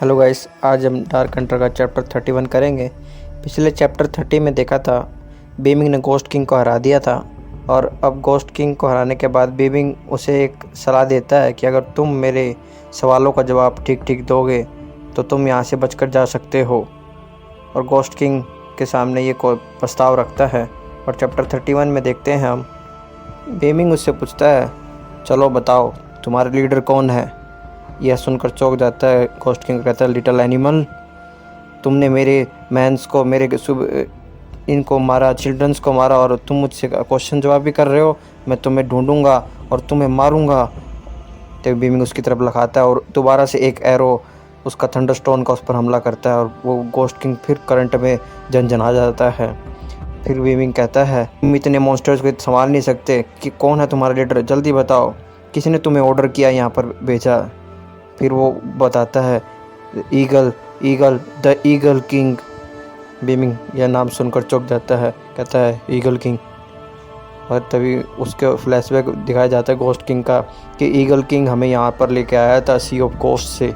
Hello guys, आज हम dark Hunter का चैप्टर 31 करेंगे। पिछले चैप्टर 30 में देखा था बीमिंग ने गोस्ट किंग को हरा दिया था, और अब गोस्ट किंग को हराने के बाद बीमिंग उसे एक सलाह देता है कि अगर तुम मेरे सवालों का जवाब ठीक ठीक दोगे तो तुम यहाँ से बचकर जा सकते हो। और गोस्ट किंग के सामने ये कोई प्रस्ताव रखता है। और चैप्टर 31 में देखते हैं हम, बीमिंग उससे पूछता है, चलो बताओ तुम्हारा लीडर कौन है। यह सुनकर चौंक जाता है। गोस्ट किंग कहता है, लिटिल एनिमल, तुमने मेरे मैंस को, मेरे इनको मारा, चिल्ड्रंस को मारा, और तुम मुझसे क्वेश्चन जवाब भी कर रहे हो। मैं तुम्हें ढूंढूंगा और तुम्हें मारूंगा। तो बीमिंग उसकी तरफ लगाता है और दोबारा से एक एरो उसका थंडरस्टोन का उस पर हमला करता है, और वो गोस्ट किंग फिर करंट में झंझना जाता है। फिर बीमिंग कहता है, तुम इतने मॉन्स्टर्स को संभाल नहीं सकते, कि कौन है तुम्हारा लीडर, जल्दी बताओ, किसने तुम्हें ऑर्डर किया यहाँ पर भेजा। फिर वो बताता है, eagle eagle the eagle king. Beaming यह नाम सुनकर चौंक जाता है, कहता है ईगल किंग। और तभी उसके फ्लैशबैक दिखाया जाता है गोस्ट किंग का, कि ईगल किंग हमें यहाँ पर लेके आया था सी ऑफ गोस्ट से।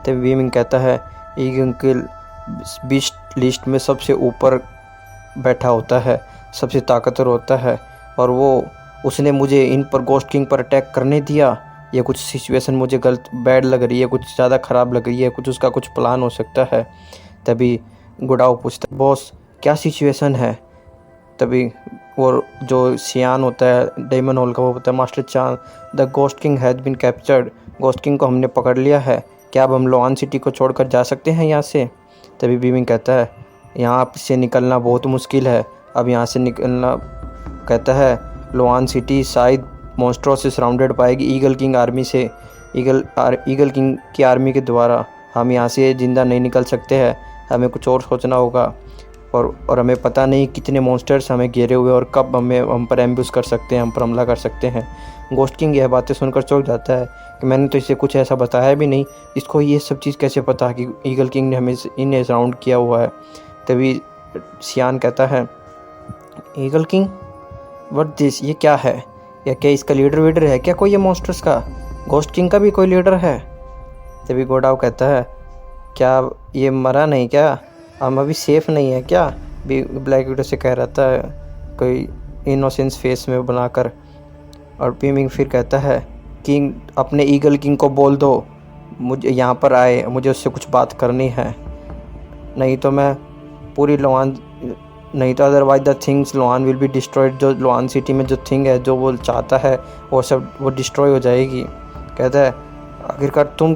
तभी बीमिंग कहता है, ईगल किंग बीस्ट लिस्ट में सबसे ऊपर बैठा होता है, सबसे ताकतवर होता है, और वो उसने मुझे इन पर, गोस्ट किंग पर अटैक करने दिया। ये कुछ सिचुएशन मुझे गलत बैड लग रही है, कुछ ज़्यादा ख़राब लग रही है, कुछ उसका कुछ प्लान हो सकता है। तभी गुडाओ पूछता है, बॉस क्या सिचुएशन है। तभी वो जो सियान होता है डेमन हॉल का, वो होता है, master Chan, the ghost king has been captured, ghost king को हमने पकड़ लिया है, क्या अब हम लोआन सिटी को छोड़कर जा सकते हैं यहाँ से। तभी बीमिंग कहता है, यहाँ से निकलना बहुत मुश्किल है, अब यहाँ से निकलना, कहता है लोआन सिटी शायद मॉन्स्टरों से सराउंडेड पाएगी, ईगल किंग आर्मी से, ईगल किंग की आर्मी के द्वारा हम यहाँ से ज़िंदा नहीं निकल सकते हैं, हमें कुछ और सोचना होगा। और हमें पता नहीं कितने मॉन्स्टर्स हमें घेरे हुए और कब हम पर एम्ब्यूश कर सकते हैं, हम पर हमला कर सकते हैं। गोस्ट किंग यह बातें सुनकर चौंक जाता है कि मैंने तो इसे कुछ ऐसा बताया भी नहीं, इसको ये सब चीज़ कैसे पता कि ईगल किंग ने हमें इन्हें सराउंड किया हुआ है। तभी सियान कहता है, ईगल किंग व्हाट दिस, ये क्या है, या क्या इसका लीडर वीडर है क्या कोई, ये मॉन्स्टर्स का, गोस्ट किंग का भी कोई लीडर है। तभी गोडाओ कहता है, क्या ये मरा नहीं क्या, हम अभी सेफ नहीं है क्या, भी ब्लैक विडो से कह रहा था कोई इनोसेंस फेस में बनाकर। और बीमिंग फिर कहता है, किंग अपने ईगल किंग को बोल दो मुझे यहाँ पर आए, मुझे उससे कुछ बात करनी है, नहीं तो मैं पूरी लोआन, नहीं तो otherwise the things Loan will be destroyed, जो लोआन सिटी में जो थिंग है, जो वो चाहता है वो सब वो डिस्ट्रॉय हो जाएगी। कहता है, आखिरकार तुम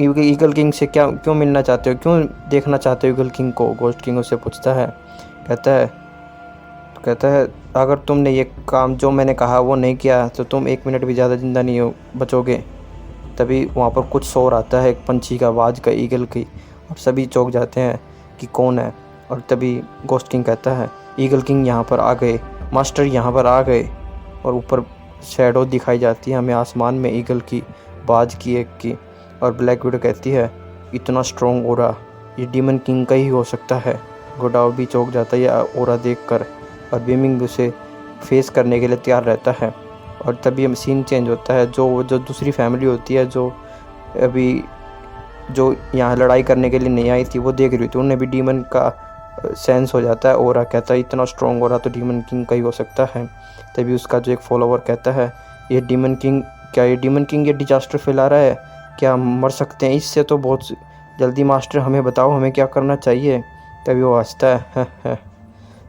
ईगल किंग से क्यों मिलना चाहते हो, क्यों देखना चाहते हो ईगल किंग को, गोस्ट किंग उससे पूछता है। कहता है अगर तुमने ये काम जो मैंने कहा वो नहीं किया तो तुम 1 मिनट भी ज़्यादा ज़िंदा नहीं बचोगे। तभी वहाँ पर कुछ शोर आता है, एक पंछी का आवाज़ का, ईगल की, और सभी चौंक जाते हैं कि कौन है। और तभी गोस्ट किंग कहता है, ईगल किंग यहाँ पर आ गए, मास्टर यहाँ पर आ गए। और ऊपर शैडो दिखाई जाती है हमें आसमान में, ईगल की बाज की एक की। और ब्लैक विडो कहती है, इतना स्ट्रॉन्ग ओरा ये डीमन किंग का ही हो सकता है। गोडाओ भी चौंक जाता है ये ओरा देखकर, और बीमिंग उसे फेस करने के लिए तैयार रहता है। और तभी सीन चेंज होता है, जो दूसरी फैमिली होती है, जो अभी जो यहाँ लड़ाई करने के लिए नहीं आई थी, वो देख रही थी, उन्हें भी डीमन का सेंस हो जाता है। और कहता है, इतना स्ट्रॉन्ग हो रहा तो डीमन किंग का ही हो सकता है। तभी उसका जो एक फॉलोवर कहता है, ये डीमन किंग, क्या ये डीमन किंग ये डिजास्टर फैला रहा है, क्या हम मर सकते हैं इससे, तो बहुत जल्दी मास्टर हमें बताओ हमें क्या करना चाहिए। तभी वो हंसता है,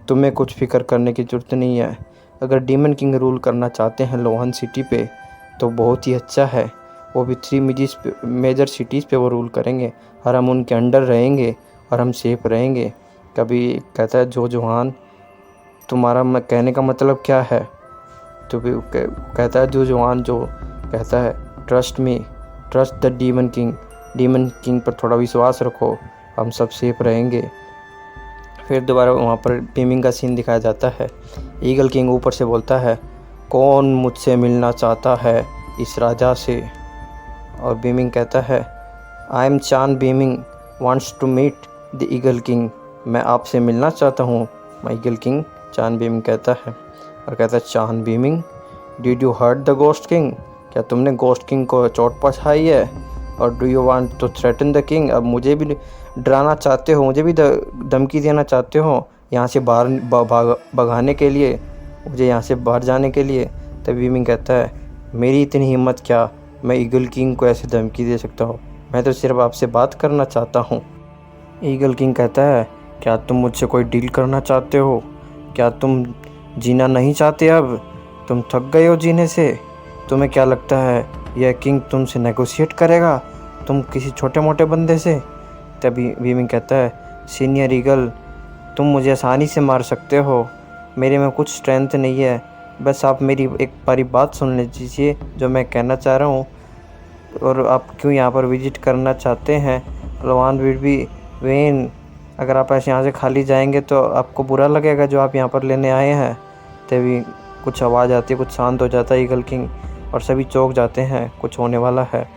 तुम्हें कुछ फिक्र करने की ज़रूरत नहीं है, अगर डीमन किंग रूल करना चाहते हैं लोहान सिटी पे तो बहुत ही अच्छा है, वो भी 3 मेजर सिटीज़ पे वो रूल करेंगे, और हम उनके अंडर रहेंगे और हम सेफ रहेंगे। कभी कहता है, जो जोहान तुम्हारा कहने का मतलब क्या है। तो भी कहता है, जो जोहान जो कहता है, trust me, trust the demon king पर थोड़ा विश्वास रखो, हम सब सेफ रहेंगे। फिर दोबारा वहाँ पर बीमिंग का सीन दिखाया जाता है। ईगल किंग ऊपर से बोलता है, कौन मुझसे मिलना चाहता है इस राजा से। और बीमिंग कहता है, I am Chan Beiming wants to meet the eagle king, मैं आपसे मिलना चाहता हूँ ईगल किंग, चान बीमिंग कहता है। और कहता है, Chan Beiming, did you hurt the ghost king, क्या तुमने गोस्ट किंग को चोट पहुँचाई है। और do you want to threaten the king, अब मुझे भी डराना चाहते हो, मुझे भी धमकी देना चाहते हो यहाँ से बाहर भगाने के लिए, मुझे यहाँ से बाहर जाने के लिए। तब बीमिंग कहता है मेरी इतनी हिम्मत क्या, मैं ईगल किंग को ऐसे धमकी दे सकता हूँ, मैं तो सिर्फ आपसे बात करना चाहता हूँ। ईगल किंग कहता है क्या तुम मुझसे कोई डील करना चाहते हो, क्या तुम जीना नहीं चाहते, अब तुम थक गए हो जीने से, तुम्हें क्या लगता है यह किंग तुमसे नेगोशिएट करेगा, तुम किसी छोटे मोटे बंदे से। तभी बीमिंग कहता है सीनियर ईगल तुम मुझे आसानी से मार सकते हो, मेरे में कुछ स्ट्रेंथ नहीं है, बस आप मेरी एक बारी बात सुन लीजिए जो मैं कहना चाह रहा हूँ, और आप क्यों यहाँ पर विजिट करना चाहते हैं लोवान विडबी वेन, अगर आप ऐसे यहाँ से खाली जाएंगे तो आपको बुरा लगेगा जो आप यहाँ पर लेने आए हैं। तभी कुछ आवाज़ आती है, कुछ शांत हो जाता है ईगल किंग और सभी चौंक जाते हैं, कुछ होने वाला है।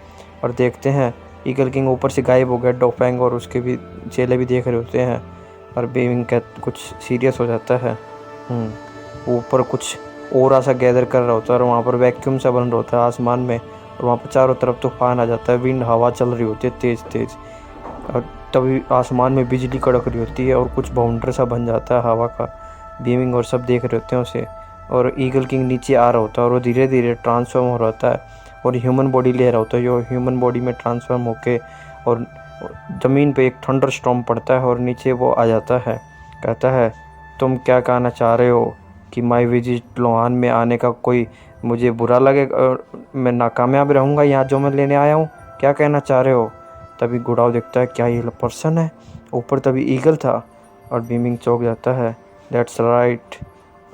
और देखते हैं ईगल किंग ऊपर से गायब हो गया, डोफैंग और उसके भी चेले भी देख रहे होते हैं और बीमिंग कुछ सीरियस हो जाता है। ऊपर कुछ ओरा सा गैदर कर रहा होता है और वहाँ पर वैक्यूम सा बन रहा होता है आसमान में, और वहाँ पर चारों तरफ तूफान आ जाता है, विंड हवा चल रही होती है तेज़ तेज़, और तभी आसमान में बिजली कड़क रही होती है और कुछ बाउंडर सा बन जाता है हवा का। बीमिंग और सब देख रहे होते हैं उसे, और ईगल किंग नीचे आ रहा होता है और वो धीरे धीरे ट्रांसफॉर्म हो रहा होता है और ह्यूमन बॉडी ले रहा होता है, जो ह्यूमन बॉडी में ट्रांसफॉर्म होके और ज़मीन पे एक थंडर स्टॉर्म पड़ता है और नीचे वो आ जाता है। कहता है तुम क्या कहना चाह रहे हो कि माई विजिट लोहान में आने का कोई मुझे बुरा लगेगा और मैं नाकामयाब रहूँगा यहाँ जो मैं लेने आया हूँ, क्या कहना चाह रहे हो। तभी गुड़ाव देखता है क्या ये पर्सन है, ऊपर तभी ईगल था और बीमिंग चौंक जाता है। दैट्स राइट,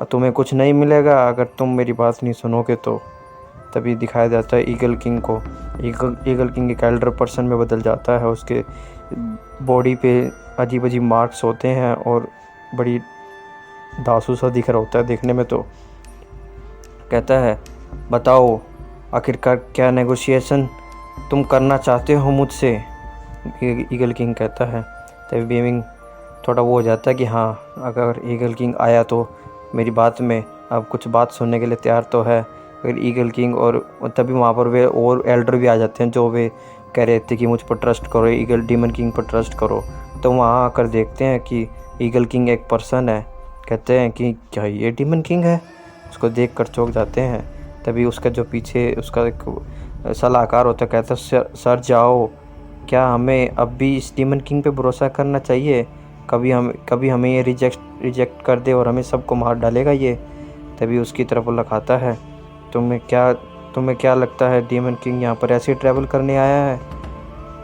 तुम्हें कुछ नहीं मिलेगा अगर तुम मेरी बात नहीं सुनोगे तो। तभी दिखाया जाता है ईगल किंग को, ईगल किंग एक एल्डर पर्सन में बदल जाता है, उसके बॉडी पे अजीब अजीब मार्क्स होते हैं और बड़ी दासू सा दिख रहा होता है देखने में। तो कहता है बताओ आखिरकार क्या नेगोशिएशन तुम करना चाहते हो मुझसे, ईगल किंग कहता है। तभी बीमिंग थोड़ा वो हो जाता है कि हाँ अगर ईगल किंग आया तो मेरी बात में अब कुछ बात सुनने के लिए तैयार तो है। फिर ईगल किंग और तभी वहाँ पर वे और एल्डर भी आ जाते हैं जो वे कह रहे थे कि मुझ पर ट्रस्ट करो, ईगल डीमन किंग पर ट्रस्ट करो। तो वहाँ आकर देखते हैं कि ईगल किंग एक पर्सन है। कहते हैं कि क्या ये डीमन किंग है, उसको देख कर चौंक जाते हैं। तभी उसका जो पीछे उसका एक सलाहकार होता है कहता है सर जाओ, क्या हमें अब भी इस डीमन किंग पे भरोसा करना चाहिए, कभी हमें ये रिजेक्ट कर दे और हमें सबको मार डालेगा ये। तभी उसकी तरफ वो लखाता है तुम्हें क्या लगता है डीमन किंग यहाँ पर ऐसे ट्रैवल करने आया है,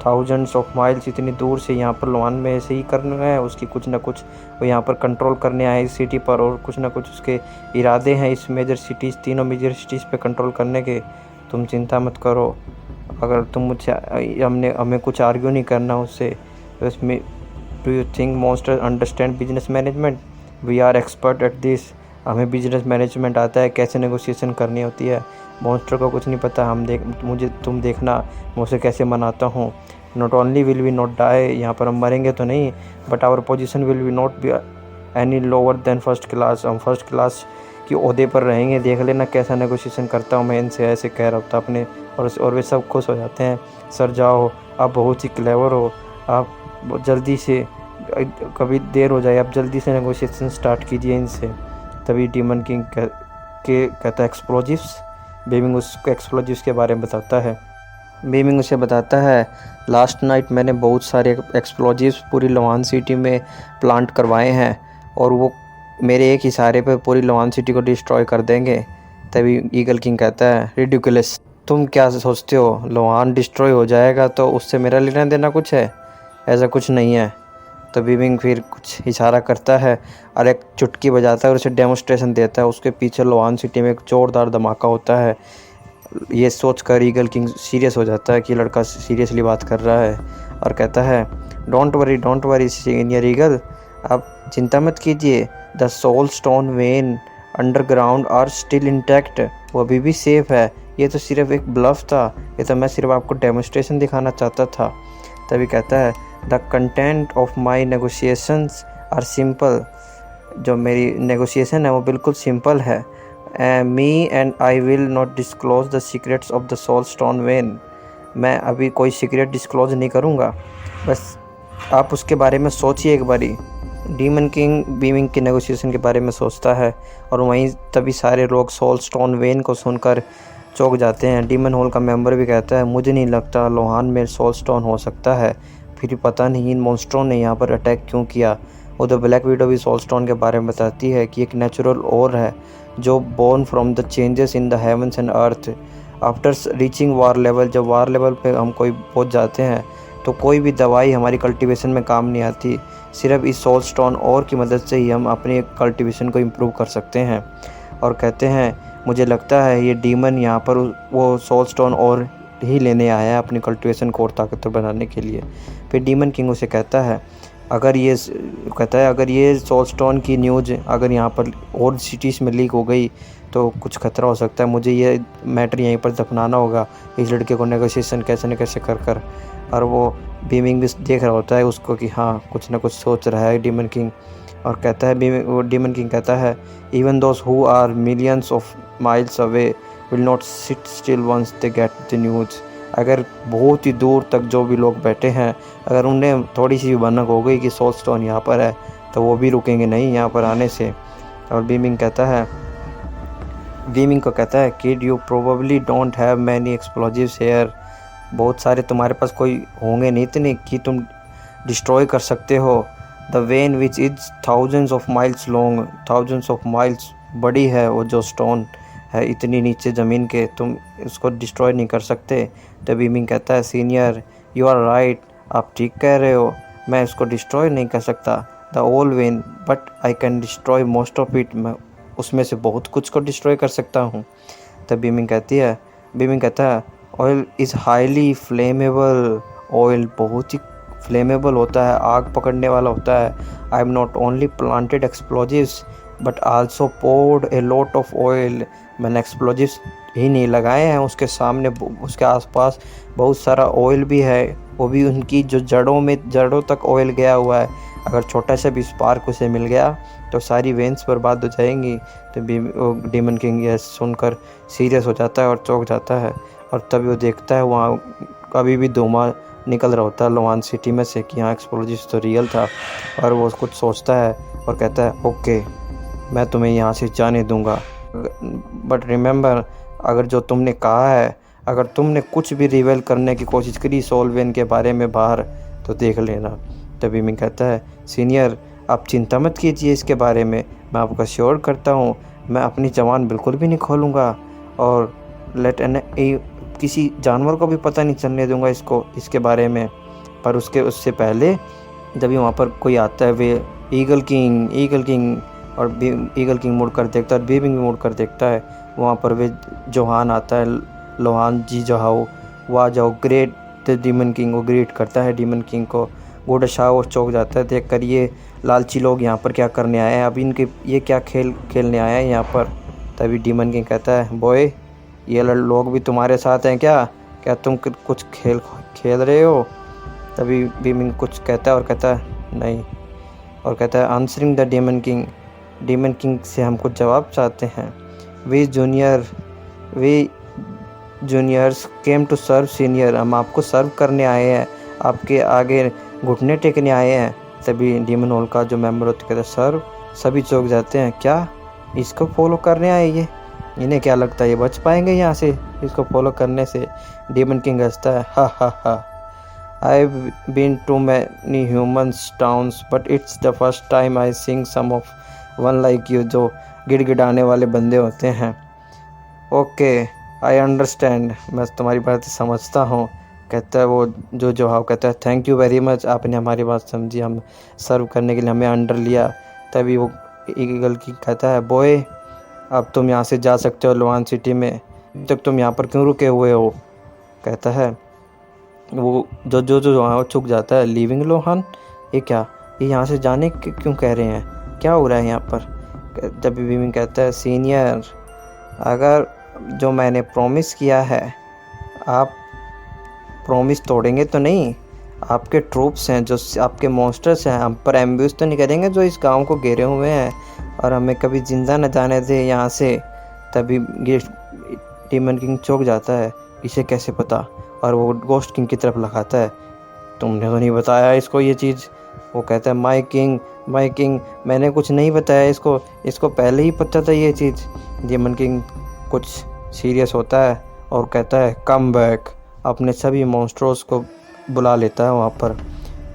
थाउजेंड्स ऑफ माइल्स इतनी दूर से यहाँ पर लोहान में ऐसे ही करने आया है, उसकी कुछ ना कुछ वो यहाँ पर कंट्रोल करने आए इस सिटी पर, और कुछ ना कुछ उसके इरादे हैं इस तीनों मेजर सिटीज़ पे कंट्रोल करने के। तुम चिंता मत करो, अगर तुम मुझसे हमें कुछ आर्ग्यू नहीं करना उससे। इसमें do you think monster understand business management, we are expert at this, हमें बिजनेस मैनेजमेंट आता है, कैसे नेगोशिएशन करनी होती है। मॉन्स्टर को कुछ नहीं पता, तुम देखना मैं उसे कैसे मनाता हूँ। Not only will we not die, यहाँ पर हम मरेंगे तो नहीं, but our position will we not be any lower than first class, हम फर्स्ट क्लास की ओहदे पर रहेंगे। देख लेना कैसा नेगोशिएशन करता हूँ मैं इनसे, ऐसे कह रहा होता अपने, और वे सब खुश हो जाते हैं। सर जाओ, आप बहुत ही क्लेवर हो, आप जल्दी से, कभी देर हो जाए, आप जल्दी से नेगोशिएशन स्टार्ट कीजिए इनसे। तभी डीमन किंग कहता है एक्सप्लोजिव्स। बीमिंग उसको एक्सप्लोजिव्स के बारे में बताता है। बीमिंग उसे बताता है लास्ट नाइट मैंने बहुत सारे एक्सप्लोजिव्स पूरी लोहान सिटी में प्लांट करवाए हैं और वो मेरे एक इशारे पर पूरी लोहान सिटी को डिस्ट्रॉय कर देंगे। तभी ईगल किंग कहता है रिडिकुलस, तुम क्या सोचते हो लोहान डिस्ट्रॉय हो जाएगा तो उससे मेरा लेना देना कुछ है, ऐसा कुछ नहीं है। तो बीमिंग फिर कुछ इशारा करता है और एक चुटकी बजाता है और उसे डेमोस्ट्रेशन देता है। उसके पीछे लोहान सिटी में एक जोरदार धमाका होता है। ये सोचकर ईगल किंग सीरियस हो जाता है कि लड़का सीरियसली बात कर रहा है और कहता है डोंट वरी सीनियर ईगल, आप चिंता मत कीजिए, the soul stone vein underground are still intact, वो अभी भी सेफ है, ये तो सिर्फ एक ब्लफ था, ये तो मैं सिर्फ आपको डेमोस्ट्रेशन दिखाना चाहता था। तभी कहता है the content of my negotiations are simple, जो मेरी नेगोशिएशन है वो बिल्कुल सिंपल है। Me and I will not disclose the secrets of the soul stone vein, मैं अभी कोई सीक्रेट डिस्क्लोज नहीं करूँगा, बस आप उसके बारे में सोचिए एक बारी। डीमन किंग बीमिंग के नेगोशिएशन के बारे में सोचता है और वहीं तभी सारे लोग सोल स्टोन वेन को सुनकर चौंक जाते हैं। डीमन हॉल का मेंबर भी कहता है, मुझे नहीं लगता लोहान में सोल स्टोन हो सकता है, फिर पता नहीं इन मॉन्स्टरों ने यहाँ पर अटैक क्यों किया। उधर ब्लैक विडो भी सोल स्टोन के बारे में बताती है कि एक नेचुरल ओर है जो born from the changes in the heavens and earth. After reaching war level, जब वार लेवल पे हम कोई पहुँच जाते हैं तो कोई भी दवाई हमारी कल्टीवेशन में काम नहीं आती, सिर्फ इस सोल स्टोन और की मदद से ही हम अपनी कल्टीवेशन को इम्प्रूव कर सकते हैं। और कहते हैं, मुझे लगता है ये डीमन यहाँ पर वो सोल स्टोन और ही लेने आया है अपनी कल्टीवेशन को और ताकतवर बनाने के लिए। फिर डीमन किंग उसे कहता है, अगर ये सोल स्टोन की न्यूज़ अगर यहाँ पर और सिटीज़ में लीक हो गई तो कुछ खतरा हो सकता है, मुझे ये मैटर यहीं पर दफनाना होगा इस लड़के को नेगोशिएशन कैसे न कैसे कर। और वो बीमिंग भी देख रहा होता है उसको कि हाँ कुछ ना कुछ सोच रहा है डीमन किंग। और कहता है डीमन किंग कहता है, even those who are millions of miles away will not sit still once they get the news. अगर बहुत ही दूर तक जो भी लोग बैठे हैं, अगर उन्हें थोड़ी सी भी भनक हो गई कि सोल स्टोन यहाँ पर है तो वो भी रुकेंगे नहीं यहाँ पर आने से। और बीमिंग को कहता है, kid you probably don't have many explosives here. बहुत सारे तुम्हारे पास कोई होंगे नहीं इतने कि तुम डिस्ट्रॉय कर सकते हो। The when which is thousands of miles long, thousands of miles बड़ी है वो जो स्टोन है इतनी नीचे ज़मीन के, तुम इसको डिस्ट्रॉय नहीं कर सकते। द बीमिंग कहता है, सीनियर यू आर राइट, आप ठीक कह रहे हो, मैं इसको डिस्ट्रॉय नहीं कर सकता द ओल when, but I can destroy most of it. मैं उसमें से बहुत कुछ को डिस्ट्रॉय कर सकता हूँ। तब बीमिंग कहता है, oil is highly flammable. Oil बहुत ही फ्लेमेबल होता है, आग पकड़ने वाला होता है। I am not only planted explosives but also poured a lot of oil. मैंने एक्सप्लोजिव्स ही नहीं लगाए हैं, उसके सामने उसके आसपास बहुत सारा ऑयल भी है, वो भी उनकी जो जड़ों तक ऑयल गया हुआ है। अगर छोटा सा भी स्पार्क उसे मिल गया तो सारी वेंस बर्बाद हो जाएंगी। तो डीमन किंग यह सुनकर सीरियस हो जाता है और चौंक जाता है। और तभी वो देखता है वहाँ अभी भी धुआं निकल रहा होता है लोहान सिटी में से कि हाँ एक्सप्लोजिव तो रियल था। और वो कुछ सोचता है और कहता है, ओके मैं तुम्हें यहाँ से जाने दूँगा, बट रिमेंबर अगर जो तुमने कहा है, अगर तुमने कुछ भी रिवेल करने की कोशिश करी सोलवेन के बारे में बाहर तो देख लेना। तभी मैं कहता है, सीनियर आप चिंता मत कीजिए इसके बारे में, मैं आपको श्योर करता हूँ मैं अपनी जबान बिल्कुल भी नहीं खोलूँगा और किसी जानवर को भी पता नहीं चलने दूंगा इसके बारे में। पर उससे पहले जब भी वहाँ पर कोई आता है, वे ईगल किंग और ईगल किंग मुड़ कर देखता है और बीमिंग भी मुड़ कर देखता है। वहाँ पर वे जोहान आता है, लोहान जी जोहाओ वाह जाओ ग्रेट डीमन किंग, वो ग्रेट करता है डीमन किंग को। गोडा शाह और चौंक जाता है देख कर, ये लालची लोग यहाँ पर क्या करने आए हैं, अब इनके ये क्या खेलने आए हैं यहाँ पर। तभी डीमन किंग कहता है, बॉय ये लोग भी तुम्हारे साथ हैं क्या तुम कुछ खेल रहे हो। तभी बीमिंग कुछ कहता है और कहता है नहीं, और कहता है, आंसरिंग द डीमन किंग से हम कुछ जवाब चाहते हैं। We juniors came to serve senior, हम आपको सर्व करने आए हैं, आपके आगे घुटने टेकने आए हैं। तभी डीमन हॉल का जो मेंबर होता है कहता है, सर्व। सभी चौंक जाते हैं, क्या इसको फॉलो करने आए ये, इन्हें क्या लगता है ये बच पाएंगे यहाँ से इसको फॉलो करने से। डीमन किंग हंसता है, हा I've been to many humans towns but it's the first time I sing some of one like you, जो गिड़गिड़ाने वाले बंदे होते हैं। ओके आई अंडरस्टैंड, मैं तुम्हारी बात समझता हूँ। कहता है वो जो हाँ कहता है, थैंक यू वेरी मच, आपने हमारी बात समझी, हम सर्व करने के लिए हमें अंडर लिया। तभी वो ईगल की कहता है, बॉय अब तुम यहाँ से जा सकते हो लोहान सिटी में, जब तुम यहाँ पर क्यों रुके हुए हो। कहता है वो जो वहाँ चुक जाता है, लीविंग लोहान, ये यहाँ से जाने क्यों कह रहे हैं, क्या हो रहा है यहाँ पर। तब बीमिंग कहता है, सीनियर अगर जो मैंने प्रॉमिस किया है आप प्रॉमिस तोड़ेंगे तो नहीं। आपके ट्रूप्स हैं जो आपके मॉन्स्टर्स हैं, हम पर एम्ब्यूज तो नहीं करेंगे जो इस गांव को घेरे हुए हैं, और हमें कभी जिंदा न जाने दे यहाँ से। तभी डीमन किंग चौंक जाता है, इसे कैसे पता। और वो गोस्ट किंग की तरफ लगाता है, तुमने तो नहीं बताया इसको ये चीज़। वो कहता है माय किंग मैंने कुछ नहीं बताया इसको पहले ही पता था ये चीज़। डेमन किंग कुछ सीरियस होता है और कहता है कम बैक, अपने सभी मॉन्स्टर्स को बुला लेता है वहाँ पर।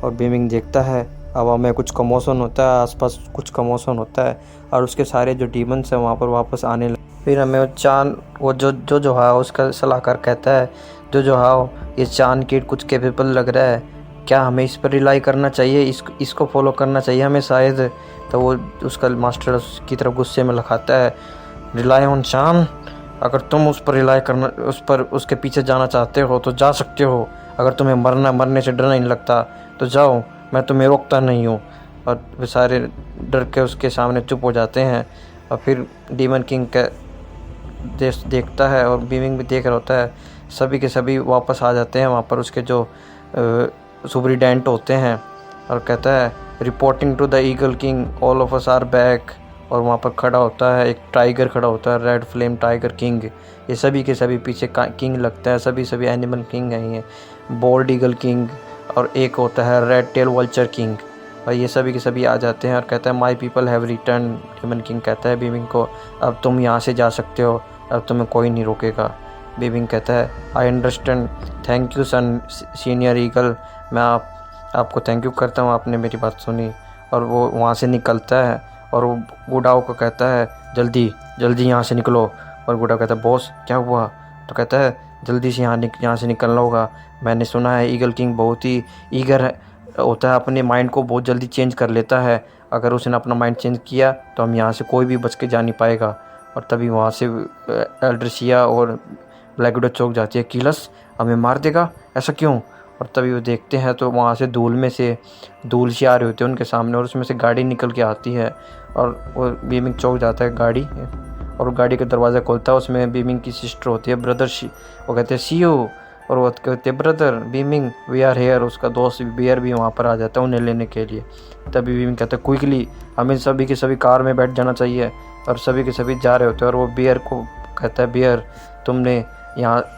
और बीमिंग देखता है हवा में कुछ कमोशन होता है, आसपास कुछ कमोशन होता है और उसके सारे जो डीमंस हैं वहाँ पर वापस आने लगे। फिर हमें वो चांद वो जो है उसका सलाहकार कहता है जो हाओ ये चांद किड कुछ कैपेबल लग रहा है, क्या हमें इस पर रिलाई करना चाहिए, इसको फॉलो करना चाहिए हमें शायद। तो वो उसका मास्टर उसकी तरफ गुस्से में लखाता है रिलाई ऑन चांद, अगर तुम उस पर रिलाई करना उसके पीछे जाना चाहते हो तो जा सकते हो, अगर तुम्हें मरने से डर नहीं लगता तो जाओ, मैं तुम्हें रोकता नहीं हूँ। और वे सारे डर के उसके सामने चुप हो जाते हैं। और फिर डीमन किंग का देखता है और बीमिंग भी देख रहा होता है, सभी के सभी वापस आ जाते हैं वहाँ पर उसके जो सुपरिटेंडेंट होते हैं और कहता है reporting to the eagle king all of us are back. और वहाँ पर खड़ा होता है एक टाइगर खड़ा होता है, रेड फ्लेम टाइगर किंग। ये सभी के सभी पीछे किंग लगता है, सभी एनिमल किंग हैं ये, बोल्ड ईगल किंग और एक होता है रेड टेल वल्चर किंग। और ये सभी के सभी आ जाते हैं और कहता है my people have return. Daemon king कहता है बीमिंग को अब तुम यहाँ से जा सकते हो, अब तुम्हें कोई नहीं रोकेगा। बीमिंग कहता है I understand, thank you son senior eagle, मैं आपको थैंक यू करता हूँ, आपने मेरी बात सुनी। और वो वहाँ से निकलता है और वो गुडाओ को कहता है जल्दी यहाँ से निकलो। और गुडाओ कहता है बॉस क्या हुआ? तो कहता है जल्दी से यहाँ से निकलना होगा, मैंने सुना है ईगल किंग बहुत ही ईगर होता है, अपने माइंड को बहुत जल्दी चेंज कर लेता है, अगर उसने अपना माइंड चेंज किया तो हम यहाँ से कोई भी बच के जा नहीं पाएगा। और तभी वहाँ से एल्ड्रेसिया और ब्लैक विडो चौक जाती है, कीलस हमें मार देगा, ऐसा क्यों? और तभी वो देखते हैं तो वहाँ से धूल से आ रहे होते हैं उनके सामने और उसमें से गाड़ी निकल के आती है। और वो बीमिंग चौक जाता है गाड़ी और गाड़ी का दरवाज़ा खोलता है, उसमें बीमिंग की सिस्टर होती है ब्रदर, वो कहते हैं सी यू, और वो कहते हैं brother Beiming we are here. उसका दोस्त बियर भी वहाँ पर आ जाता है उन्हें लेने के लिए। तभी बीमिंग कहता है क्विकली हमें सभी के सभी कार में बैठ जाना चाहिए। और सभी के सभी जा रहे होते हैं और वो बियर को कहता है बियर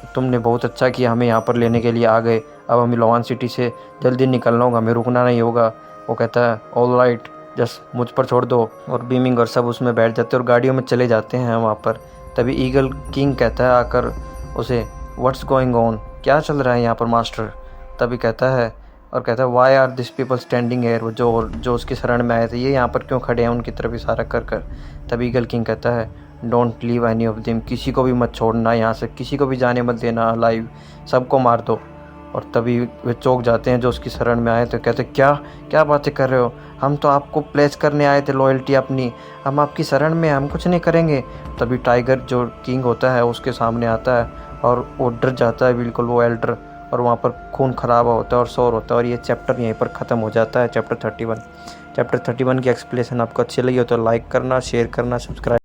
तुमने बहुत अच्छा किया हमें यहाँ पर लेने के लिए आ गए, अब हमें लोवान सिटी से जल्दी निकलना होगा, हमें रुकना नहीं होगा। वो कहता है ऑल राइट जस्ट मुझ पर छोड़ दो। और बीमिंग और सब उसमें बैठ जाते हैं और गाड़ियों में चले जाते हैं वहाँ पर। तभी ईगल किंग कहता है आकर उसे व्हाट्स गोइंग ऑन, क्या चल रहा है यहाँ पर मास्टर? तभी कहता है why are this people standing here, वो जो उसके शरण में आए थे ये यहाँ पर क्यों खड़े हैं, उनकी तरफ इशारा कर। तभी ईगल किंग कहता है don't leave any of them, किसी को भी मत छोड़ना, यहाँ से किसी को भी जाने मत देना लाइव, सबको मार दो। और तभी वे चौक जाते हैं जो उसकी शरण में आए, तो कहते क्या बातें कर रहे हो, हम तो आपको प्लेस करने आए थे लॉयल्टी अपनी, हम आपकी शरण में, हम कुछ नहीं करेंगे। तभी टाइगर जो किंग होता है उसके सामने आता है और वो डर जाता है बिल्कुल वो एल्डर, और वहाँ पर खून खराबा होता है और शोर होता है। और ये चैप्टर यहीं पर ख़त्म हो जाता है, चैप्टर 31 की एक्सप्लेनेशन आपको अच्छी लगी हो तो लाइक करना, शेयर करना, सब्सक्राइब